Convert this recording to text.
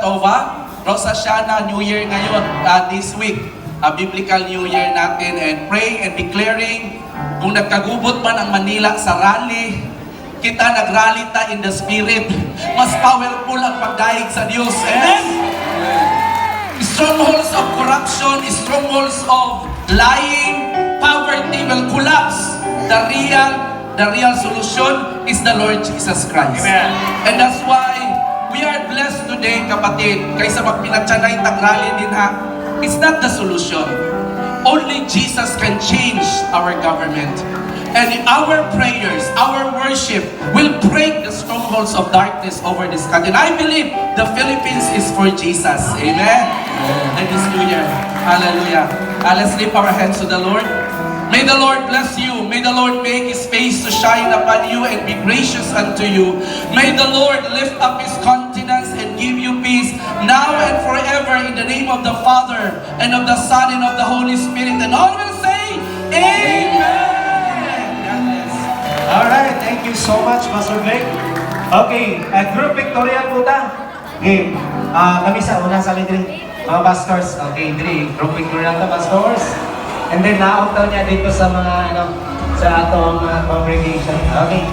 Tova, Rosh Hashanah, New Year ngayon, this week, Biblical New Year natin, and praying and declaring, kung nagkagubot man ang Manila sa rally, kita nagrally ta in the spirit, mas powerful ang pagdaig sa Diyos. Amen? Strongholds of corruption, strongholds of lying, poverty will collapse. The real solution is the Lord Jesus Christ. Amen. And that's why we are blessed today, kapatid. Kaysa magpinatsanay tagrali din ha, it's not the solution. Only Jesus can change our government. And our prayers, our worship will break the strongholds of darkness over this country. And I believe the Philippines is for Jesus. Amen? And this New Year. Hallelujah. Let's lift our hands to the Lord. May the Lord bless you. May the Lord make His face to shine upon you and be gracious unto you. May the Lord lift up His countenance and give you peace now and forever, in the name of the Father and of the Son and of the Holy Spirit. And all will say, Amen. God bless. Alright, thank you so much, Pastor Greg. Okay, at Group Victoria po ta. Okay, kami sa unang salit rin, mga pastors. Okay, diri, Group Victoria ta, pastors. And then, nauntaw niya dito sa mga, sa atong congregation. Okay.